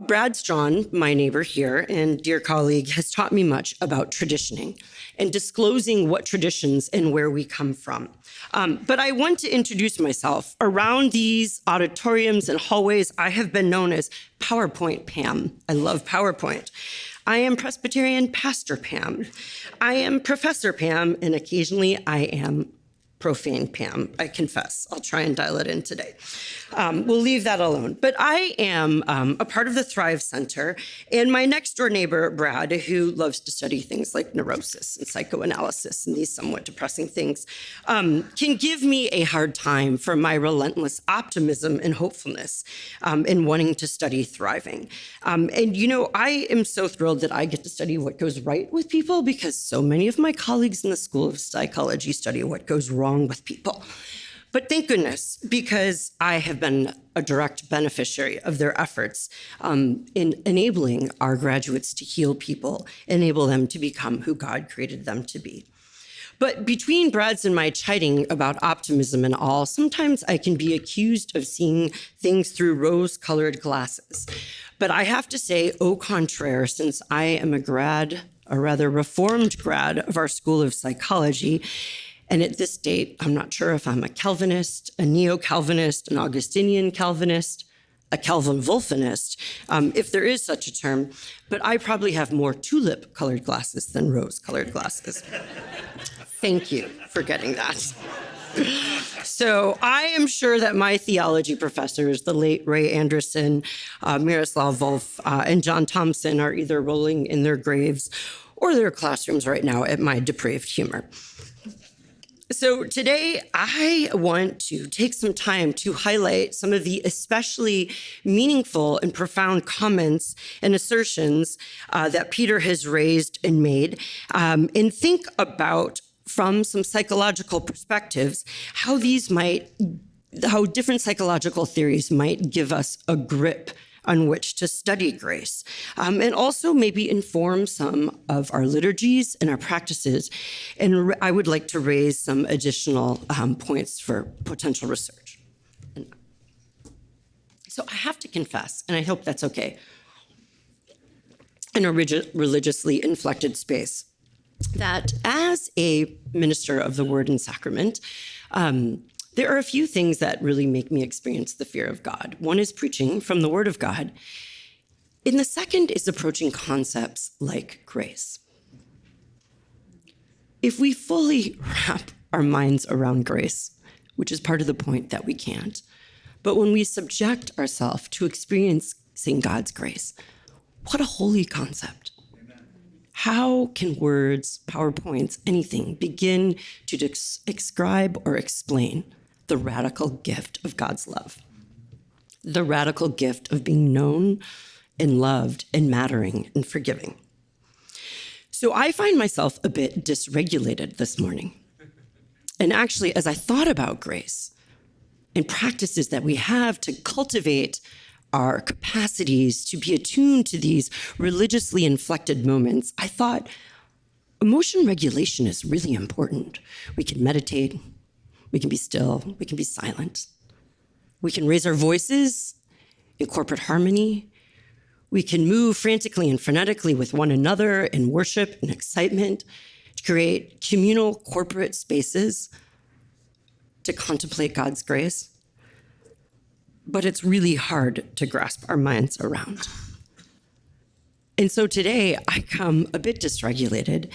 Brad Strawn, my neighbor here and dear colleague, has taught me much about traditioning and disclosing what traditions and where we come from. But I want to introduce myself. Around these auditoriums and hallways, I have been known as PowerPoint Pam. I love PowerPoint. I am Presbyterian Pastor Pam. I am Professor Pam, and occasionally I am Profane Pam, I confess. I'll try and dial it in today. We'll leave that alone. But I am a part of the Thrive Center, and my next door neighbor, Brad, who loves to study things like neurosis and psychoanalysis and these somewhat depressing things, can give me a hard time for my relentless optimism and hopefulness in wanting to study thriving. And, you know, I am so thrilled that I get to study what goes right with people because so many of my colleagues in the School of Psychology study what goes wrong with people. But thank goodness, because I have been a direct beneficiary of their efforts in enabling our graduates to heal people, enable them to become who God created them to be. But between Brad's and my chiding about optimism and all, sometimes I can be accused of seeing things through rose-colored glasses. But I have to say, au contraire, since I am a rather reformed grad of our School of Psychology, and at this date, I'm not sure if I'm a Calvinist, a neo-Calvinist, an Augustinian Calvinist, a Calvin-Wolfinist, if there is such a term, but I probably have more tulip-colored glasses than rose-colored glasses. Thank you for getting that. So I am sure that my theology professors, the late Ray Anderson, Miroslav Volf, and John Thompson, are either rolling in their graves or their classrooms right now at my depraved humor. So today, I want to take some time to highlight some of the especially meaningful and profound comments and assertions that Peter has raised and made, and think about, from some psychological perspectives, how different psychological theories might give us a grip on which to study grace, and also maybe inform some of our liturgies and our practices. And I would like to raise some additional points for potential research. So I have to confess, and I hope that's okay, in a religiously inflected space, that as a minister of the Word and Sacrament, there are a few things that really make me experience the fear of God. One is preaching from the Word of God. And the second is approaching concepts like grace. If we fully wrap our minds around grace, which is part of the point that we can't, but when we subject ourselves to experiencing God's grace, what a holy concept. How can words, PowerPoints, anything begin to describe or explain the radical gift of God's love, the radical gift of being known and loved and mattering and forgiving? So I find myself a bit dysregulated this morning. And actually, as I thought about grace and practices that we have to cultivate our capacities to be attuned to these religiously inflected moments, I thought emotion regulation is really important. We can meditate. We can be still, we can be silent. We can raise our voices in corporate harmony. We can move frantically and frenetically with one another in worship and excitement to create communal corporate spaces to contemplate God's grace. But it's really hard to grasp our minds around. And so today I come a bit dysregulated.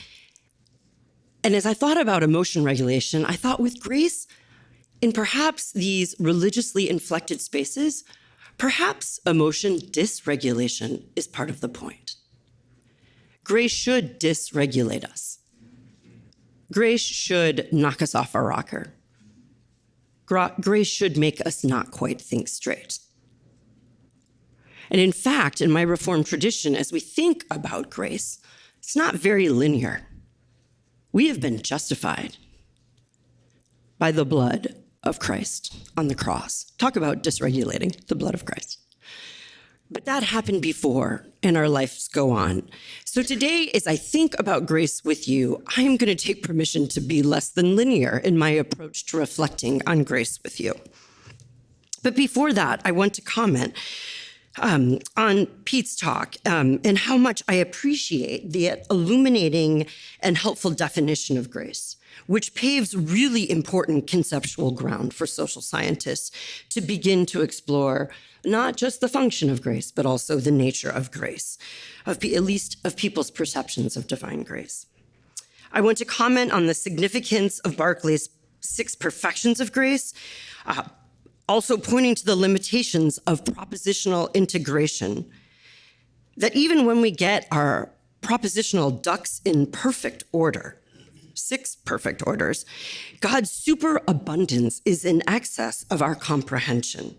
And as I thought about emotion regulation, I thought with grace, in perhaps these religiously inflected spaces, perhaps emotion dysregulation is part of the point. Grace should dysregulate us. Grace should knock us off our rocker. Grace should make us not quite think straight. And in fact, in my Reformed tradition, as we think about grace, it's not very linear. We have been justified by the blood of Christ on the cross. Talk about dysregulating the blood of Christ. But that happened before, and our lives go on. So today, as I think about grace with you, I'm going to take permission to be less than linear in my approach to reflecting on grace with you. But before that, I want to comment on Pete's talk and how much I appreciate the illuminating and helpful definition of grace, which paves really important conceptual ground for social scientists to begin to explore not just the function of grace, but also the nature of grace, at least of people's perceptions of divine grace. I want to comment on the significance of Barclay's 6 perfections of grace, also pointing to the limitations of propositional integration, that even when we get our propositional ducks in perfect order, 6 perfect orders, God's superabundance is in excess of our comprehension.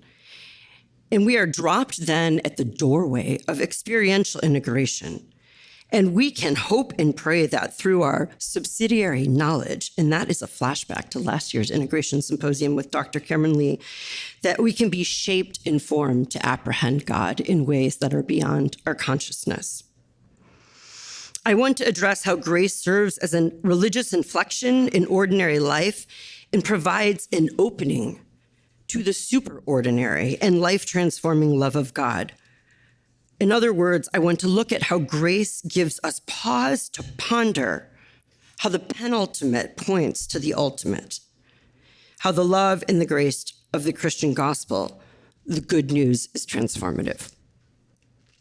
And we are dropped then at the doorway of experiential integration. And we can hope and pray that through our subsidiary knowledge, and that is a flashback to last year's Integration Symposium with Dr. Cameron Lee, that we can be shaped and formed to apprehend God in ways that are beyond our consciousness. I want to address how grace serves as a religious inflection in ordinary life and provides an opening to the superordinary and life-transforming love of God. In other words, I want to look at how grace gives us pause to ponder how the penultimate points to the ultimate, how the love and the grace of the Christian gospel, the good news, is transformative.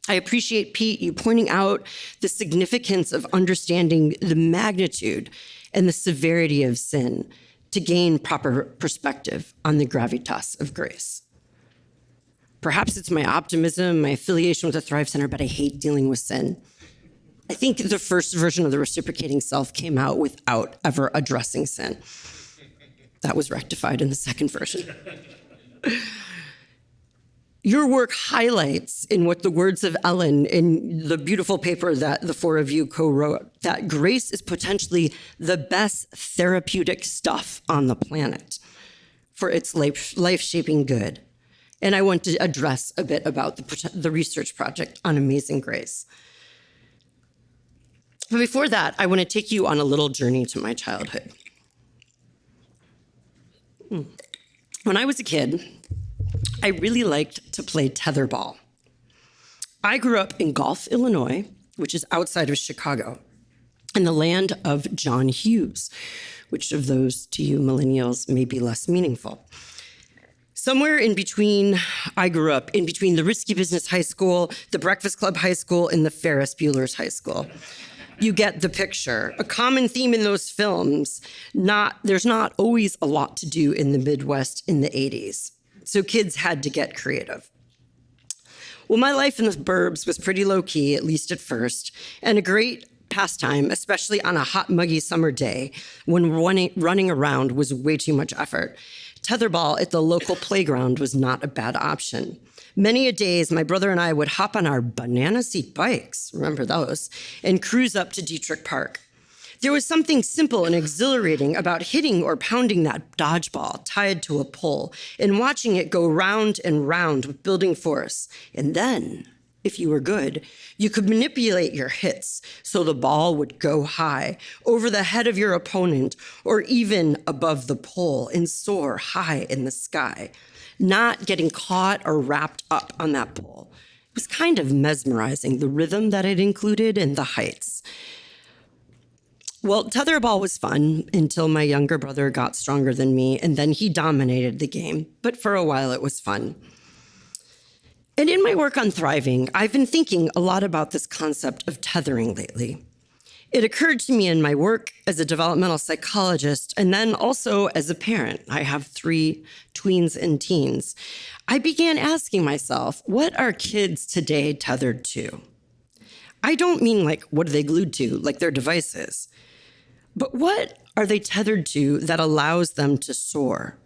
I appreciate, Pete, you pointing out the significance of understanding the magnitude and the severity of sin to gain proper perspective on the gravitas of grace. Perhaps it's my optimism, my affiliation with the Thrive Center, but I hate dealing with sin. I think the first version of the reciprocating self came out without ever addressing sin. That was rectified in the second version. Your work highlights, in what the words of Ellen in the beautiful paper that the 4 of you co-wrote, that grace is potentially the best therapeutic stuff on the planet for its life-shaping good. And I want to address a bit about the research project on Amazing Grace. But before that, I want to take you on a little journey to my childhood. When I was a kid, I really liked to play tetherball. I grew up in Gulf, Illinois, which is outside of Chicago, in the land of John Hughes, which of those to you millennials may be less meaningful. Somewhere in between, I grew up in between the Risky Business High School, the Breakfast Club High School, and the Ferris Bueller's High School. You get the picture. A common theme in those films, there's not always a lot to do in the Midwest in the 80s. So kids had to get creative. Well, my life in the burbs was pretty low-key, at least at first, and a great pastime, especially on a hot, muggy summer day when running around was way too much effort. Tetherball at the local playground was not a bad option. Many a days, my brother and I would hop on our banana seat bikes, remember those, and cruise up to Dietrich Park. There was something simple and exhilarating about hitting or pounding that dodgeball tied to a pole and watching it go round and round with building force. And then, if you were good, you could manipulate your hits so the ball would go high over the head of your opponent or even above the pole and soar high in the sky, not getting caught or wrapped up on that pole. It was kind of mesmerizing, the rhythm that it included and the heights. Well, tetherball was fun until my younger brother got stronger than me, and then he dominated the game. But for a while, it was fun. And in my work on thriving, I've been thinking a lot about this concept of tethering lately. It occurred to me in my work as a developmental psychologist, and then also as a parent. I have 3 tweens and teens. I began asking myself, what are kids today tethered to? I don't mean like, what are they glued to, like their devices? But what are they tethered to that allows them to soar?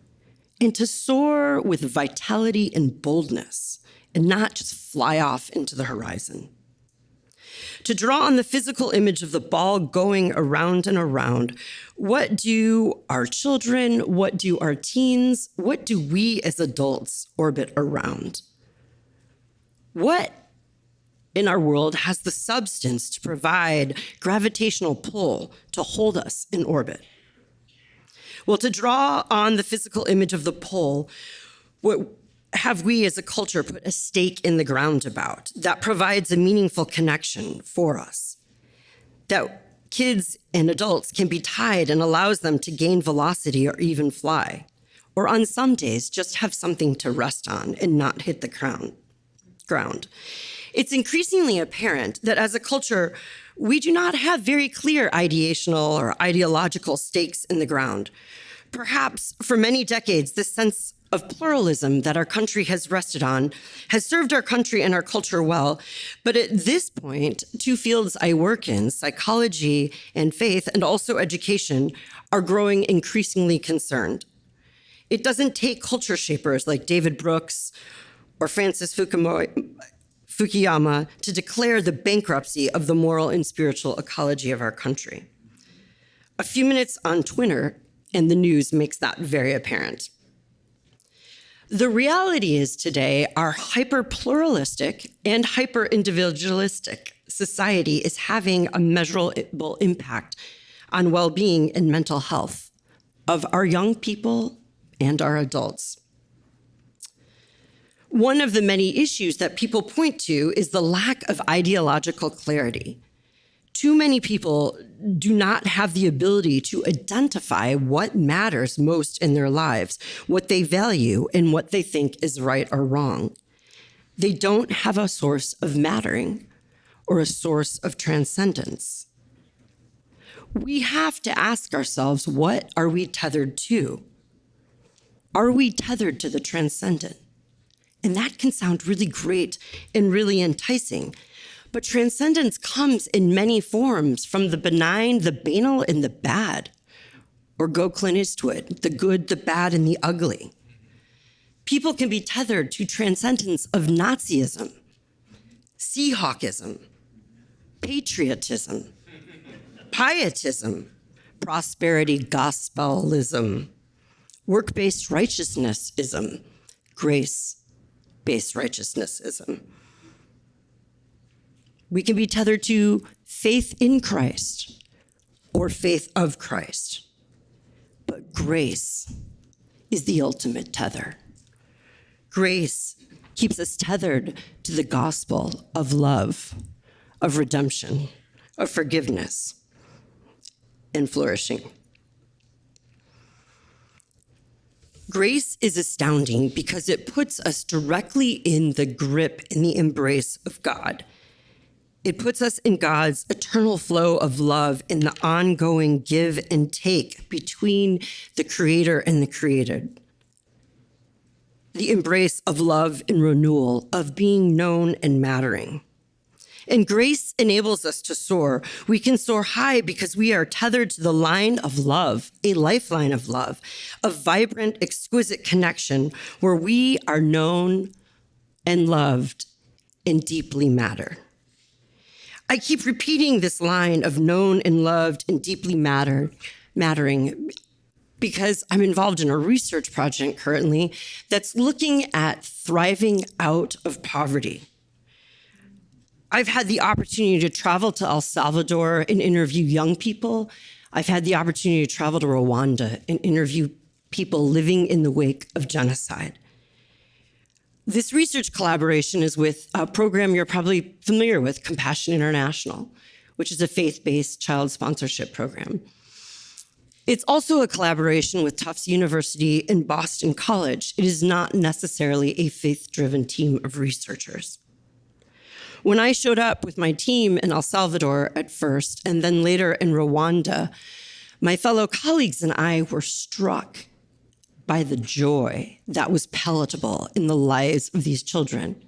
And to soar with vitality and boldness, and not just fly off into the horizon. To draw on the physical image of the ball going around and around, what do our children, what do our teens, what do we as adults orbit around? What in our world has the substance to provide gravitational pull to hold us in orbit? Well, to draw on the physical image of the pole, what have we as a culture put a stake in the ground about that provides a meaningful connection for us? That kids and adults can be tied and allows them to gain velocity or even fly, or on some days just have something to rest on and not hit the ground. It's increasingly apparent that as a culture, we do not have very clear ideational or ideological stakes in the ground. Perhaps for many decades, this sense of pluralism that our country has rested on has served our country and our culture well. But at this point, two fields I work in, psychology and faith, and also education, are growing increasingly concerned. It doesn't take culture shapers like David Brooks or Francis Fukuyama to declare the bankruptcy of the moral and spiritual ecology of our country. A few minutes on Twitter and the news makes that very apparent. The reality is today, our hyper-pluralistic and hyper-individualistic society is having a measurable impact on well-being and mental health of our young people and our adults. One of the many issues that people point to is the lack of ideological clarity. Too many people do not have the ability to identify what matters most in their lives, what they value, and what they think is right or wrong. They don't have a source of mattering or a source of transcendence. We have to ask ourselves, what are we tethered to? Are we tethered to the transcendent? And that can sound really great and really enticing. But transcendence comes in many forms, from the benign, the banal, and the bad. Or go Clint Eastwood, the good, the bad, and the ugly. People can be tethered to transcendence of Nazism, Seahawkism, patriotism, pietism, prosperity gospelism, work-based righteousnessism, grace-based righteousnessism. We can be tethered to faith in Christ or faith of Christ. But grace is the ultimate tether. Grace keeps us tethered to the gospel of love, of redemption, of forgiveness, and flourishing. Grace is astounding because it puts us directly in the grip, in the embrace of God. It puts us in God's eternal flow of love, in the ongoing give and take between the creator and the created. The embrace of love and renewal, of being known and mattering. And grace enables us to soar. We can soar high because we are tethered to the line of love, a lifeline of love, a vibrant, exquisite connection where we are known and loved and deeply matter. I keep repeating this line of known and loved and deeply mattering because I'm involved in a research project currently that's looking at thriving out of poverty. I've had the opportunity to travel to El Salvador and interview young people. I've had the opportunity to travel to Rwanda and interview people living in the wake of genocide. This research collaboration is with a program you're probably familiar with, Compassion International, which is a faith-based child sponsorship program. It's also a collaboration with Tufts University and Boston College. It is not necessarily a faith-driven team of researchers. When I showed up with my team in El Salvador at first, and then later in Rwanda, my fellow colleagues and I were struck by the joy that was palatable in the lives of these children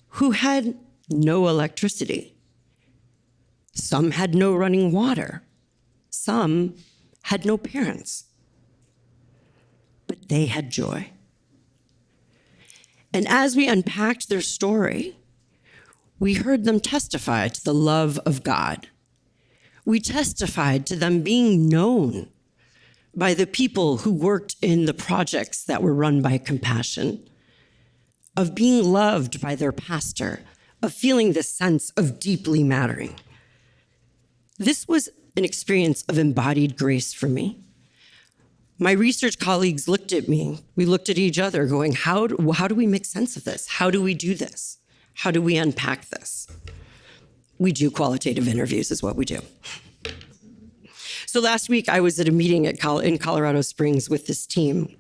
who had no electricity. Some had no running water. Some had no parents. But they had joy. And as we unpacked their story, we heard them testify to the love of God. We testified to them being known by the people who worked in the projects that were run by Compassion, of being loved by their pastor, of feeling the sense of deeply mattering. This was an experience of embodied grace for me. My research colleagues looked at me. We looked at each other going, how do we make sense of this? How do we do this? How do we unpack this? We do qualitative interviews is what we do. So last week I was at a meeting in Colorado Springs with this team,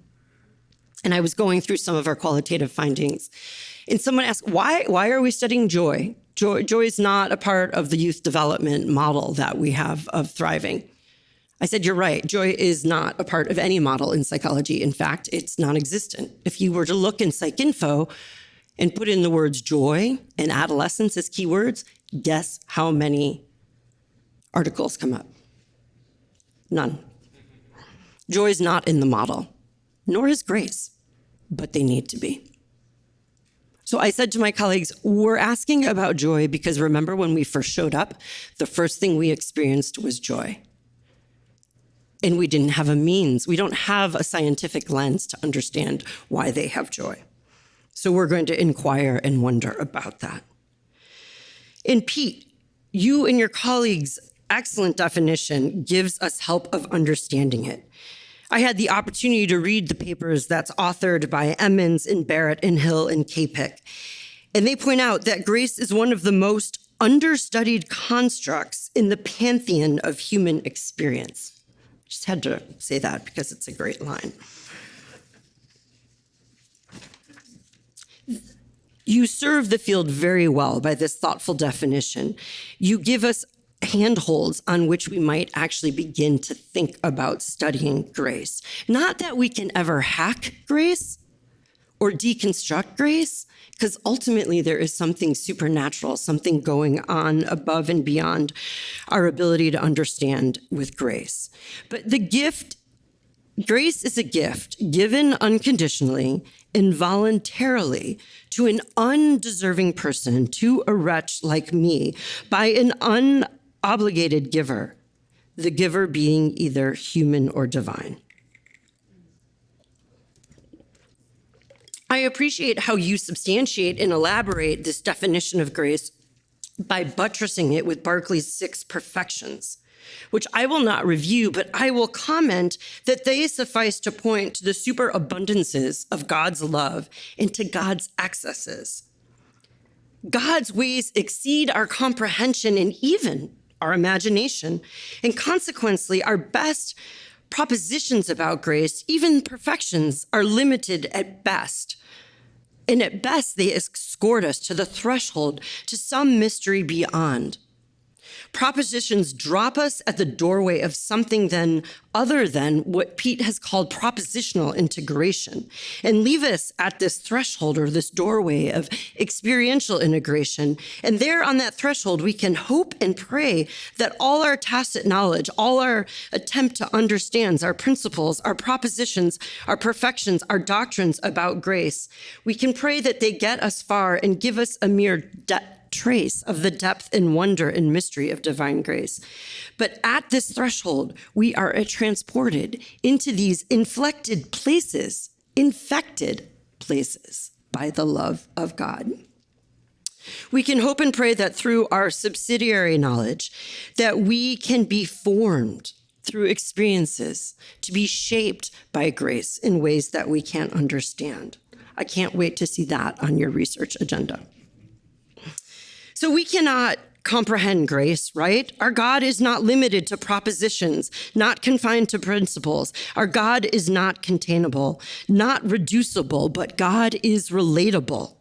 and I was going through some of our qualitative findings. And someone asked, why are we studying joy? Joy is not a part of the youth development model that we have of thriving. I said, you're right. Joy is not a part of any model in psychology. In fact, it's non-existent. If you were to look in PsycInfo and put in the words joy and adolescence as keywords, guess how many articles come up? None. Joy is not in the model, nor is grace, but they need to be. So I said to my colleagues, we're asking about joy because remember when we first showed up, the first thing we experienced was joy. And we didn't have a means. We don't have a scientific lens to understand why they have joy. So we're going to inquire and wonder about that. And Pete, you and your colleagues' excellent definition gives us help of understanding it. I had the opportunity to read the papers that's authored by Emmons and Barrett and Hill and Kapik. And they point out that grace is one of the most understudied constructs in the pantheon of human experience. Just had to say that because it's a great line. You serve the field very well by this thoughtful definition. You give us handholds on which we might actually begin to think about studying grace. Not that we can ever hack grace or deconstruct grace, because ultimately there is something supernatural, something going on above and beyond our ability to understand with grace. But grace is a gift given unconditionally and voluntarily to an undeserving person, to a wretch like me, by an unobligated giver, the giver being either human or divine. I appreciate how you substantiate and elaborate this definition of grace by buttressing it with Berkeley's 6 perfections, which I will not review, but I will comment that they suffice to point to the superabundances of God's love and to God's excesses. God's ways exceed our comprehension and even our imagination, and consequently, our best propositions about grace, even perfections, are limited at best. And at best, they escort us to the threshold to some mystery beyond. Propositions drop us at the doorway of something then other than what Pete has called propositional integration, and leave us at this threshold or this doorway of experiential integration. And there on that threshold, we can hope and pray that all our tacit knowledge, all our attempt to understand our principles, our propositions, our perfections, our doctrines about grace, we can pray that they get us far and give us a mere trace of the depth and wonder and mystery of divine grace. But at this threshold, we are transported into these inflected places, infected places by the love of God. We can hope and pray that through our subsidiary knowledge, that we can be formed through experiences to be shaped by grace in ways that we can't understand. I can't wait to see that on your research agenda. So we cannot comprehend grace, right? Our God is not limited to propositions, not confined to principles. Our God is not containable, not reducible, but God is relatable.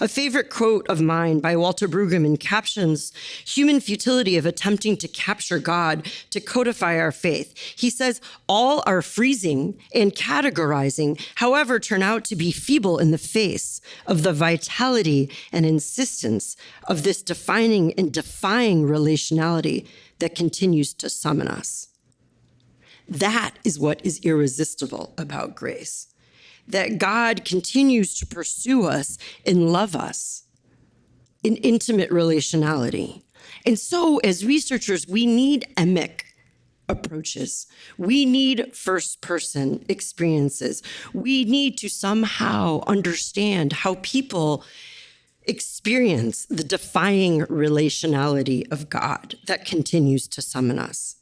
A favorite quote of mine by Walter Brueggemann captions human futility of attempting to capture God, to codify our faith. He says, all our freezing and categorizing, however, turn out to be feeble in the face of the vitality and insistence of this defining and defying relationality that continues to summon us. That is what is irresistible about grace. That God continues to pursue us and love us in intimate relationality. And so as researchers, we need emic approaches. We need first-person experiences. We need to somehow understand how people experience the defying relationality of God that continues to summon us.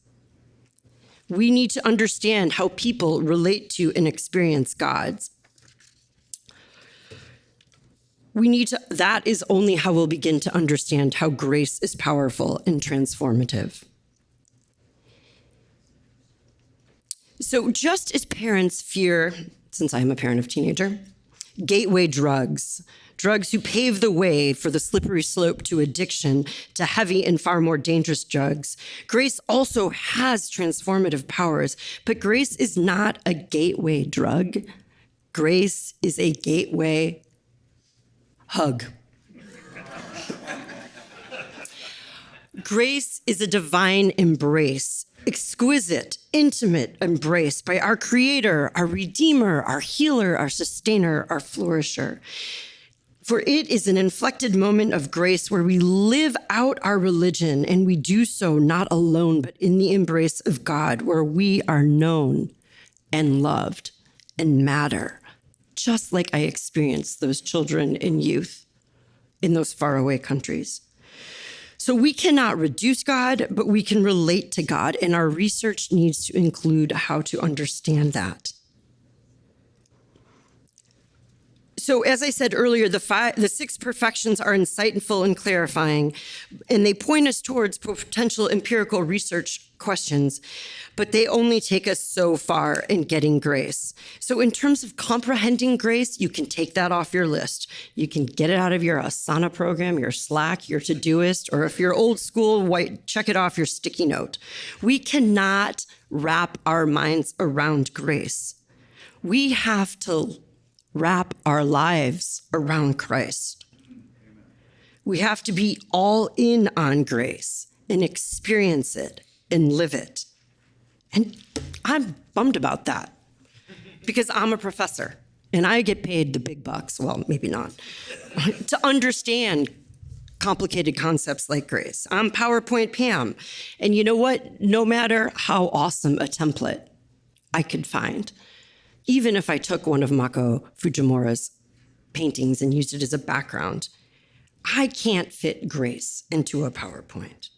We need to understand how people relate to and experience God. That is only how we'll begin to understand how grace is powerful and transformative. So just as parents fear, since I'm a parent of teenager, gateway drugs who pave the way for the slippery slope to addiction, to heavy and far more dangerous drugs, grace also has transformative powers, but grace is not a gateway drug. Grace is a gateway hug. Grace is a divine embrace, exquisite, intimate embrace by our Creator, our Redeemer, our Healer, our Sustainer, our Flourisher. For it is an inflected moment of grace where we live out our religion, and we do so not alone, but in the embrace of God, where we are known and loved and matter, just like I experienced those children and youth in those faraway countries. So we cannot reduce God, but we can relate to God, and our research needs to include how to understand that. So as I said earlier, the 6 perfections are insightful and clarifying, and they point us towards potential empirical research questions, but they only take us so far in getting grace. So in terms of comprehending grace, you can take that off your list. You can get it out of your Asana program, your Slack, your Todoist, or if you're old school, check it off your sticky note. We cannot wrap our minds around grace. We have to wrap our lives around Christ. We have to be all in on grace and experience it and live it. And I'm bummed about that because I'm a professor and I get paid the big bucks, well, maybe not, to understand complicated concepts like grace. I'm PowerPoint Pam. And you know what? No matter how awesome a template I could find, even if I took one of Mako Fujimura's paintings and used it as a background, I can't fit grace into a PowerPoint.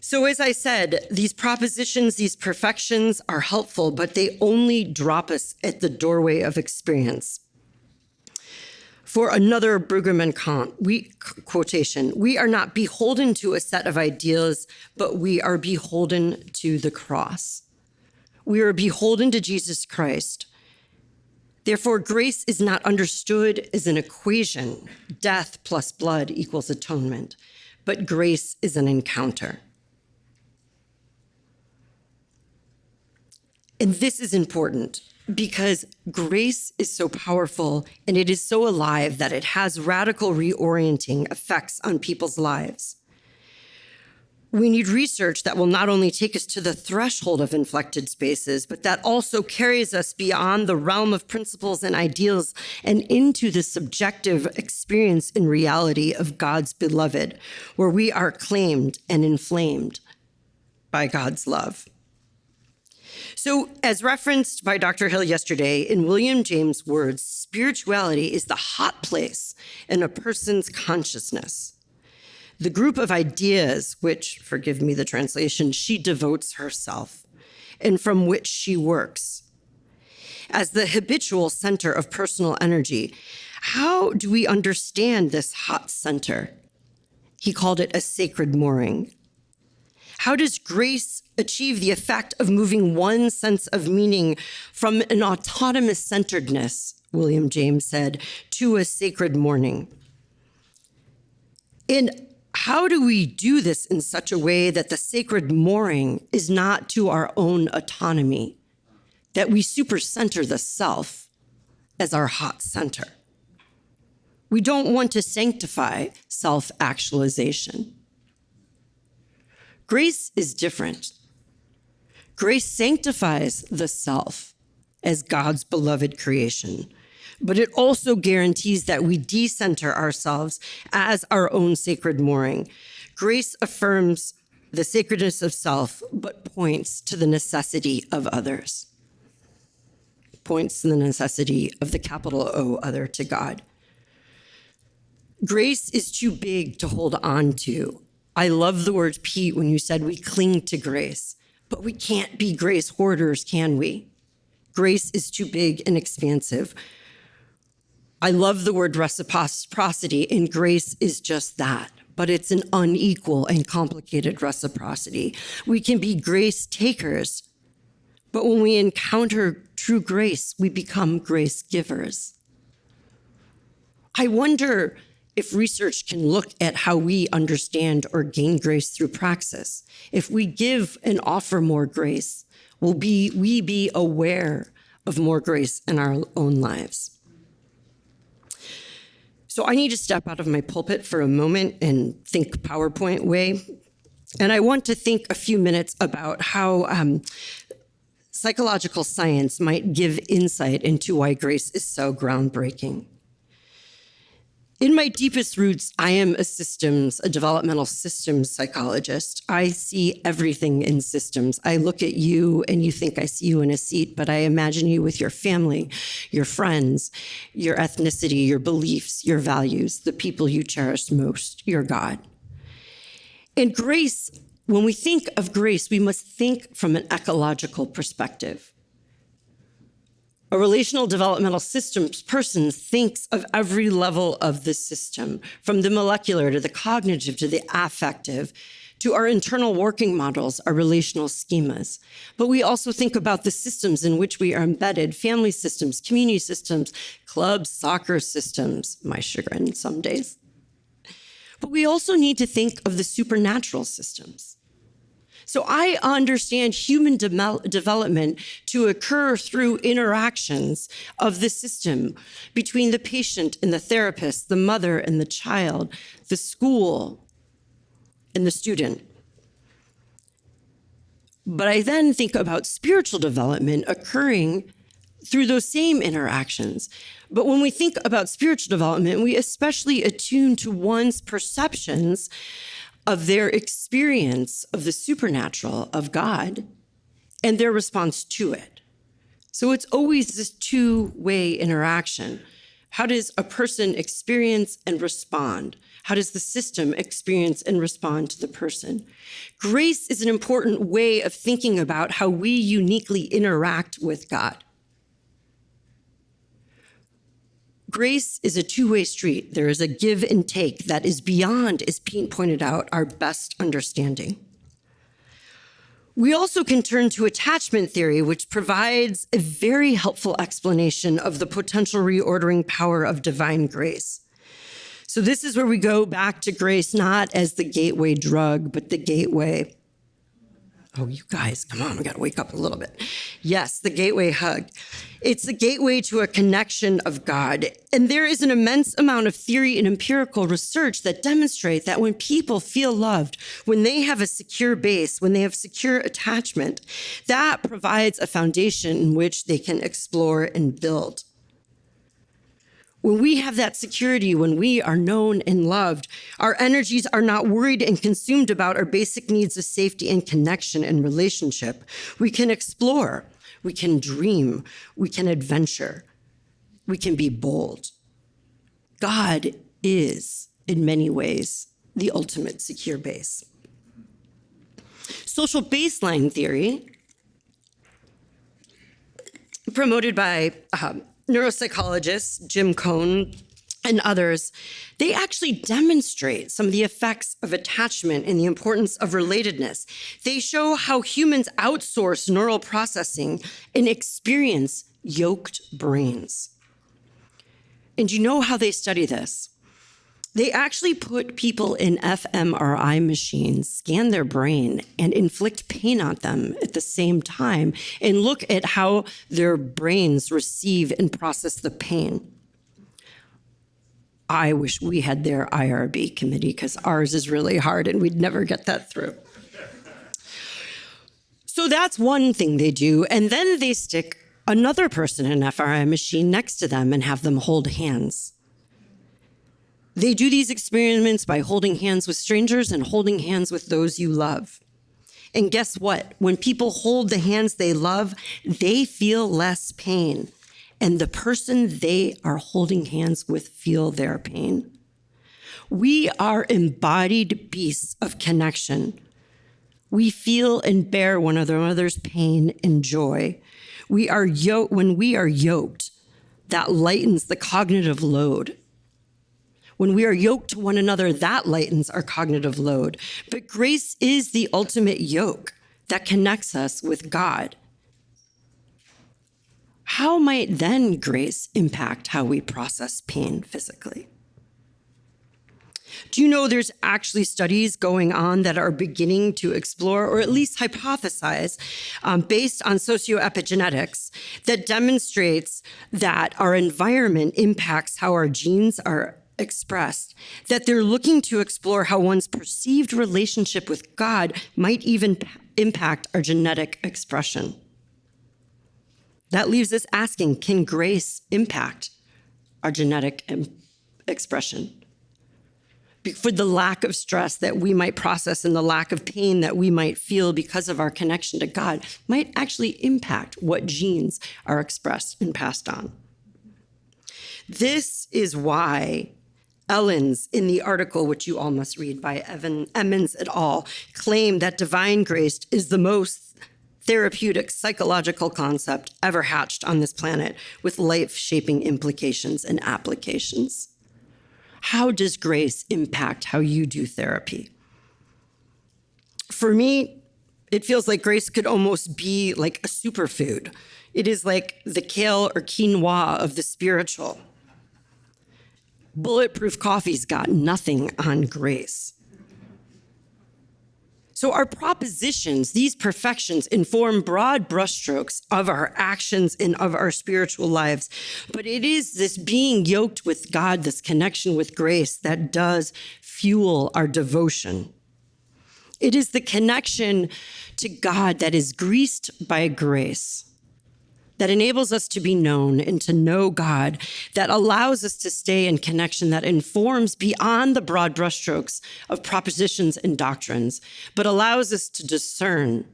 So as I said, these propositions, these perfections are helpful, but they only drop us at the doorway of experience. For another Brueggemann quotation, we are not beholden to a set of ideas, but we are beholden to the cross. We are beholden to Jesus Christ. Therefore, grace is not understood as an equation, death plus blood equals atonement, but grace is an encounter. And this is important because grace is so powerful and it is so alive that it has radical reorienting effects on people's lives. We need research that will not only take us to the threshold of inflected spaces, but that also carries us beyond the realm of principles and ideals and into the subjective experience and reality of God's beloved, where we are claimed and inflamed by God's love. So, as referenced by Dr. Hill yesterday, in William James' words, spirituality is the hot place in a person's consciousness. The group of ideas which, forgive me the translation, she devotes herself, and from which she works. As the habitual center of personal energy, how do we understand this hot center? He called it a sacred mooring. How does grace achieve the effect of moving one sense of meaning from an autonomous centeredness, William James said, to a sacred mooring? And how do we do this in such a way that the sacred mooring is not to our own autonomy, that we supercenter the self as our hot center? We don't want to sanctify self-actualization. Grace is different. Grace sanctifies the self as God's beloved creation, but it also guarantees that we decenter ourselves as our own sacred mooring. Grace affirms the sacredness of self, but points to the necessity of others. Points to the necessity of the capital O other to God. Grace is too big to hold on to. I love the word, Pete, when you said we cling to grace. But we can't be grace hoarders, can we? Grace is too big and expansive. I love the word reciprocity, and grace is just that, but it's an unequal and complicated reciprocity. We can be grace takers, but when we encounter true grace, we become grace givers. I wonder if research can look at how we understand or gain grace through praxis. If we give and offer more grace, will we be aware of more grace in our own lives? So I need to step out of my pulpit for a moment and think PowerPoint way. And I want to think a few minutes about how psychological science might give insight into why grace is so groundbreaking. In my deepest roots, I am a developmental systems psychologist. I see everything in systems. I look at you and you think I see you in a seat, but I imagine you with your family, your friends, your ethnicity, your beliefs, your values, the people you cherish most, your God. And grace, when we think of grace, we must think from an ecological perspective. A relational developmental systems person thinks of every level of the system, from the molecular to the cognitive to the affective, to our internal working models, our relational schemas. But we also think about the systems in which we are embedded, family systems, community systems, clubs, soccer systems, my chagrin some days. But we also need to think of the supernatural systems. So I understand human development to occur through interactions of the system between the patient and the therapist, the mother and the child, the school and the student. But I then think about spiritual development occurring through those same interactions. But when we think about spiritual development, we especially attune to one's perceptions of their experience of the supernatural, of God, and their response to it. So it's always this two-way interaction. How does a person experience and respond? How does the system experience and respond to the person? Grace is an important way of thinking about how we uniquely interact with God. Grace is a two-way street. There is a give and take that is beyond, as Pete pointed out, our best understanding. We also can turn to attachment theory, which provides a very helpful explanation of the potential reordering power of divine grace. So this is where we go back to grace, not as the gateway drug, but the gateway. Oh, you guys, come on, we got to wake up a little bit. Yes, the gateway hug. It's the gateway to a connection of God. And there is an immense amount of theory and empirical research that demonstrate that when people feel loved, when they have a secure base, when they have secure attachment, that provides a foundation in which they can explore and build. When we have that security, when we are known and loved, our energies are not worried and consumed about our basic needs of safety and connection and relationship. We can explore, we can dream, we can adventure, we can be bold. God is, in many ways, the ultimate secure base. Social baseline theory, promoted by neuropsychologists, Jim Cohn, and others, they actually demonstrate some of the effects of attachment and the importance of relatedness. They show how humans outsource neural processing and experience yoked brains. And you know how they study this? They actually put people in fMRI machines, scan their brain, and inflict pain on them at the same time, and look at how their brains receive and process the pain. I wish we had their IRB committee, because ours is really hard and we'd never get that through. So that's one thing they do, and then they stick another person in an fMRI machine next to them and have them hold hands. They do these experiments by holding hands with strangers and holding hands with those you love. And guess what? When people hold the hands they love, they feel less pain. And the person they are holding hands with feel their pain. We are embodied beasts of connection. We feel and bear one another's pain and joy. When we are yoked, that lightens the cognitive load. When we are yoked to one another, that lightens our cognitive load. But grace is the ultimate yoke that connects us with God. How might then grace impact how we process pain physically? Do you know there's actually studies going on that are beginning to explore, or at least hypothesize, based on socioepigenetics, that demonstrates that our environment impacts how our genes are expressed, that they're looking to explore how one's perceived relationship with God might even impact our genetic expression. That leaves us asking, can grace impact our genetic expression? For the lack of stress that we might process and the lack of pain that we might feel because of our connection to God might actually impact what genes are expressed and passed on. This is why Ellens, in the article, which you all must read by Emmons et al., claim that divine grace is the most therapeutic psychological concept ever hatched on this planet, with life-shaping implications and applications. How does grace impact how you do therapy? For me, it feels like grace could almost be like a superfood. It is like the kale or quinoa of the spiritual. Bulletproof coffee's got nothing on grace. So our propositions, these perfections, inform broad brushstrokes of our actions and of our spiritual lives. But it is this being yoked with God, this connection with grace, that does fuel our devotion. It is the connection to God that is greased by grace, that enables us to be known and to know God, that allows us to stay in connection, that informs beyond the broad brushstrokes of propositions and doctrines, but allows us to discern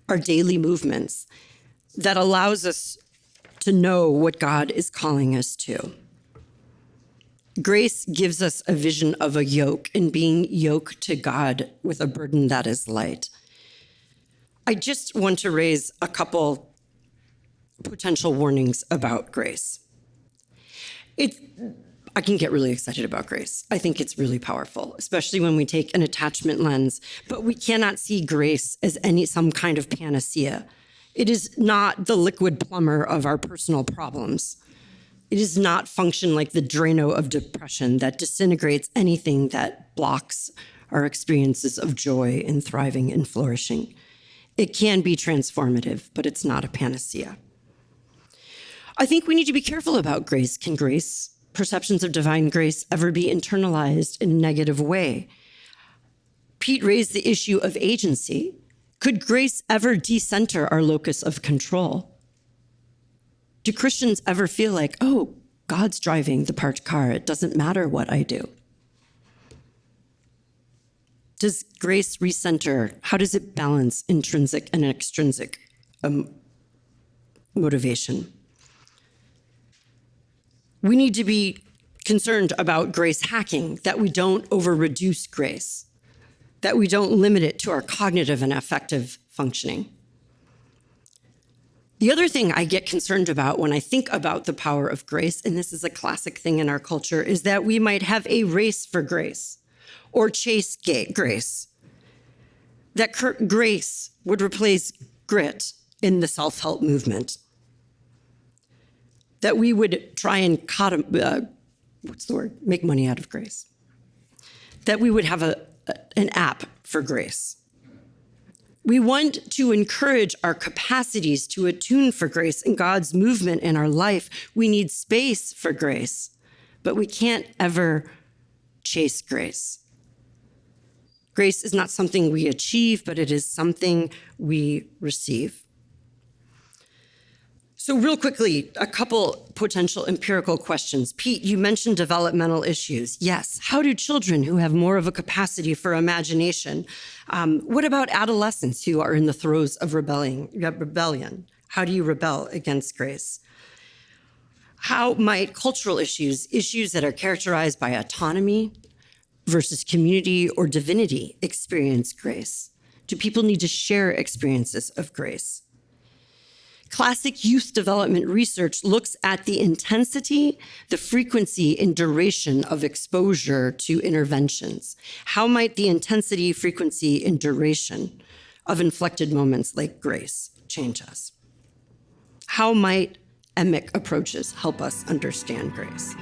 our daily movements, that allows us to know what God is calling us to. Grace gives us a vision of a yoke and being yoked to God with a burden that is light. I just want to raise a couple potential warnings about grace. I can get really excited about grace. I think it's really powerful, especially when we take an attachment lens, but we cannot see grace as some kind of panacea. It is not the liquid plumber of our personal problems. It does not function like the Drano of depression that disintegrates anything that blocks our experiences of joy and thriving and flourishing. It can be transformative, but it's not a panacea. I think we need to be careful about grace. Can perceptions of divine grace, ever be internalized in a negative way? Pete raised the issue of agency. Could grace ever decenter our locus of control? Do Christians ever feel like, oh, God's driving the parked car, it doesn't matter what I do? Does grace recenter? How does it balance intrinsic and extrinsic motivation? We need to be concerned about grace hacking, that we don't over-reduce grace, that we don't limit it to our cognitive and affective functioning. The other thing I get concerned about when I think about the power of grace, and this is a classic thing in our culture, is that we might have a race for grace or chase grace, that grace would replace grit in the self-help movement, that we would try and make money out of grace, that we would have an app for grace. We want to encourage our capacities to attune for grace and God's movement in our life. We need space for grace, but we can't ever chase grace. Grace is not something we achieve, but it is something we receive. So real quickly, a couple potential empirical questions. Pete, you mentioned developmental issues. Yes. How do children who have more of a capacity for imagination, what about adolescents who are in the throes of rebellion? How do you rebel against grace? How might cultural issues that are characterized by autonomy versus community or divinity, experience grace? Do people need to share experiences of grace? Classic youth development research looks at the intensity, the frequency, and duration of exposure to interventions. How might the intensity, frequency, and duration of inflected moments like grace change us? How might emic approaches help us understand grace?